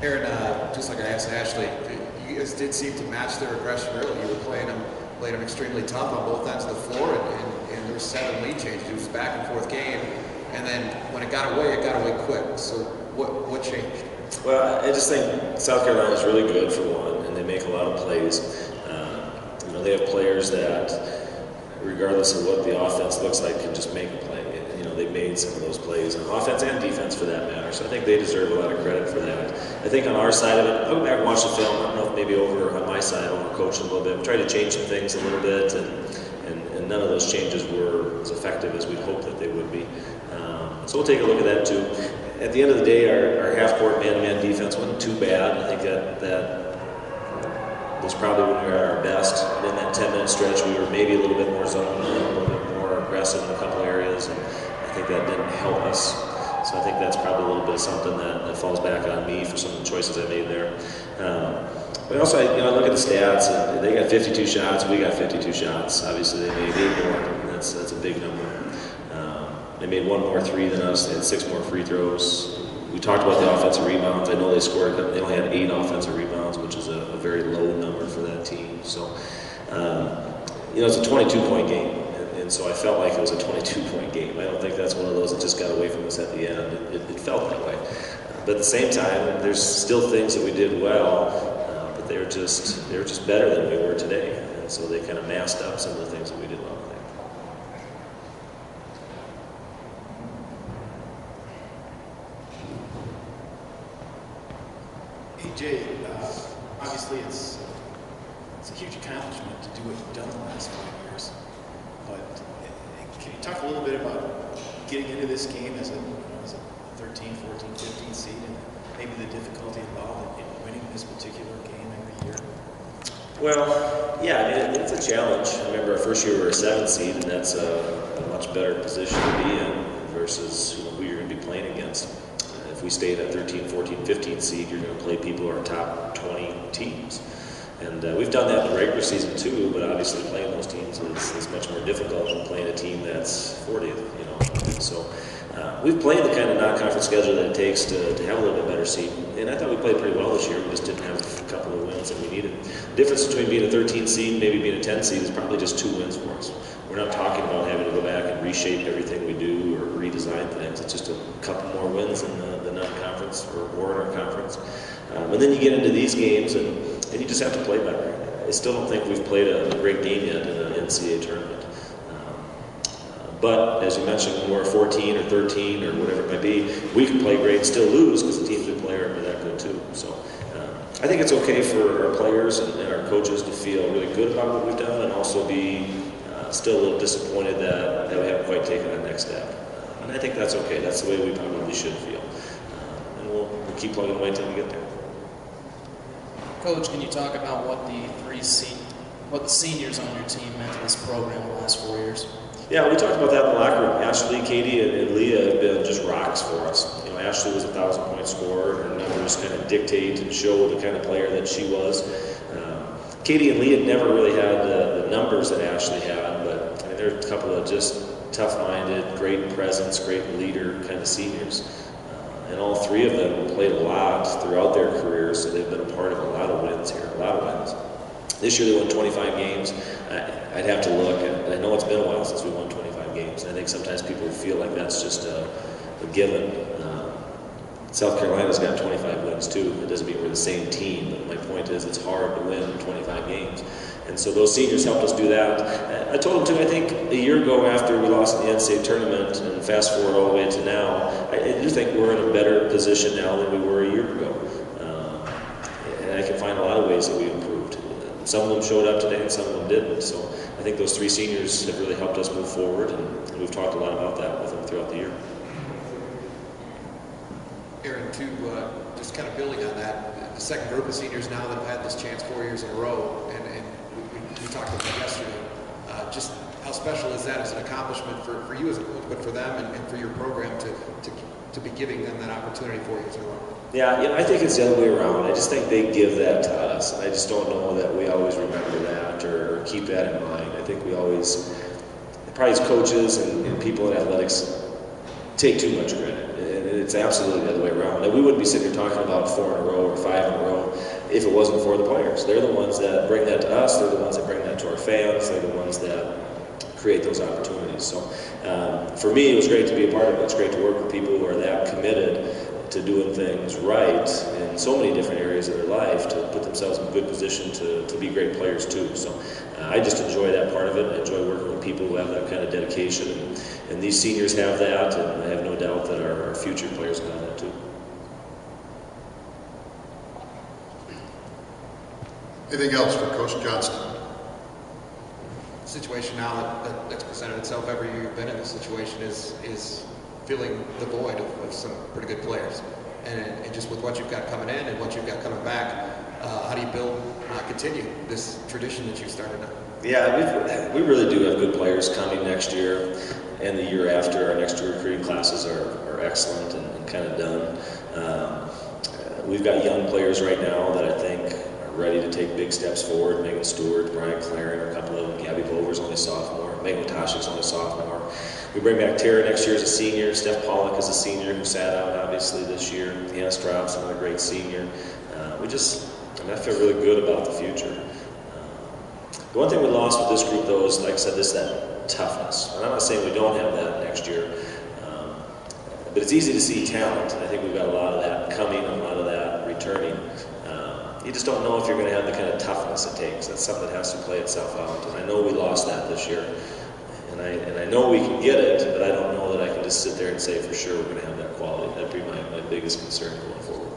Aaron, just like I asked Ashley, you guys did seem to match their aggression early. You were playing them extremely tough on both ends of the floor, and there were 7 lead changes. It was a back and forth game, and then when it got away quick. So what changed? Well, I just think South Carolina is really good for one, and they make a lot of plays. They have players that, regardless of what the offense looks like, can just make a play. They made some of those plays on offense and defense for that matter. So I think they deserve a lot of credit for that. I think on our side of it, I went back and watched the film. I don't know if maybe over on my side, over coaching a little bit. We tried to change some things a little bit, and none of those changes were as effective as we'd hoped that they would be. So we'll take a look at that too. At the end of the day, our half-court man-to-man defense wasn't too bad. I think that was probably when we were at our best. And in that 10-minute stretch, we were maybe a little bit more zone, a little bit more aggressive in a couple areas. And I think that didn't help us. So I think that's probably a little bit of something that falls back on me for some of the choices I made there. But also, I look at the stats, and they got 52 shots, we got 52 shots. Obviously, they made 8 more, and that's a big number. They made 1 more 3 than us. They had 6 more free throws. We talked about the offensive rebounds. I know they scored, they only had 8 offensive rebounds, which is a very low number for that team. So, it's a 22-point game. And so I felt like it was a 22-point game. I don't think that's one of those that just got away from us at the end. It felt that way. But at the same time, there's still things that we did well, but they were just better than we were today. And so they kind of masked up some of the things that we did well, I think. Hey Jay, obviously it's a huge accomplishment to do what you've done the last 5 years. But can you talk a little bit about getting into this game as a 13, 14, 15 seed, and maybe the difficulty involved in winning this particular game every year? Well, yeah, it's a challenge. I remember our first year we were a 7 seed, and that's a much better position to be in versus who you're going to be playing against. If we stayed at 13, 14, 15 seed, you're going to play people who are top 20 teams. And we've done that in the regular season too, but obviously playing those teams is much more difficult than playing a team that's 40th, So we've played the kind of non-conference schedule that it takes to have a little bit better seed. And I thought we played pretty well this year. We just didn't have a couple of wins that we needed. The difference between being a 13 seed and maybe being a 10 seed is probably just 2 wins for us. We're not talking about having to go back and reshape everything we do or redesign things. It's just a couple more wins in the non-conference or in our conference. And then you get into these games and you just have to play better. I still don't think we've played a great game yet in the NCAA tournament. But as you mentioned, when we're 14 or 13 or whatever it might be, we can play great and still lose because the teams we play are that good too. So I think it's okay for our players and our coaches to feel really good about what we've done and also be still a little disappointed that we haven't quite taken that next step. And I think that's okay. That's the way we probably should feel. And we'll keep plugging away until we get there. Coach, can you talk about what the seniors on your team meant to this program the last 4 years? Yeah, we talked about that in the locker room. Ashley, Katie, and Leah have been just rocks for us. Ashley was a 1,000-point scorer. Her numbers kind of dictate and show the kind of player that she was. Katie and Leah never really had the numbers that Ashley had, but they're a couple of just tough-minded, great presence, great leader kind of seniors. And all 3 of them played a lot throughout their careers, so they've been a part of a lot of wins here, a lot of wins. This year they won 25 games. I'd have to look. I know it's been a while since we won 25 games. And I think sometimes people feel like that's just a given. South Carolina's got 25 wins too. It doesn't mean we're the same team, but my point is it's hard to win 25 games. And so those seniors helped us do that. I told them too, I think a year ago after we lost in the NCAA tournament, and fast forward all the way to now, I do think we're in a better position now than we were a year ago. And I can find a lot of ways that we improved. Some of them showed up today and some of them didn't. So I think those 3 seniors have really helped us move forward, and we've talked a lot about that with them throughout the year. Aaron, just kind of building on that, the second group of seniors now that have had this chance 4 years in a row, and we talked about that yesterday, just how special is that as an accomplishment for you as a coach, but for them and for your program to be giving them that opportunity 4 years in a row? Yeah, I think it's the other way around. I just think they give that to us. I just don't know that we always remember that or keep that in mind. I think we always, probably as coaches and people in athletics, take too much credit. And it's absolutely the other way around. And we wouldn't be sitting here talking about 4 in a row or 5 in a row if it wasn't for the players. They're the ones that bring that to us. They're the ones that bring that to our fans. They're the ones that create those opportunities. So for me, it was great to be a part of it. It's great to work with people who are that committed to doing things right in so many different areas of their life to put themselves in a good position to be great players too. So I just enjoy that part of it. I enjoy working with people who have that kind of dedication, and these seniors have that, and I have no doubt that our future players will have that too. Anything else for Coach Johnston? Situation now that's presented itself every year you've been in this situation is filling the void of some pretty good players, and just with what you've got coming in and what you've got coming back, how do you continue this tradition that you started now? Yeah, we really do have good players coming next year and the year after. Our next two recruiting classes are excellent and kind of done. We've got young players right now that I think ready to take big steps forward. Megan Stewart, Brian Claren, a couple of them. Gabby Bover's only sophomore. Megan Toshik's only sophomore. We bring back Tara next year as a senior. Steph Pollock is a senior who sat out obviously this year. Deanna Straub's another great senior. I feel really good about the future. The one thing we lost with this group though is, like I said, that toughness. And I'm not saying we don't have that next year, but it's easy to see talent. I think we've got a lot of that coming and a lot of that returning. You just don't know if you're going to have the kind of toughness it takes. That's something that has to play itself out. And I know we lost that this year. And I know we can get it, but I don't know that I can just sit there and say for sure we're going to have that quality. That'd be my biggest concern going forward.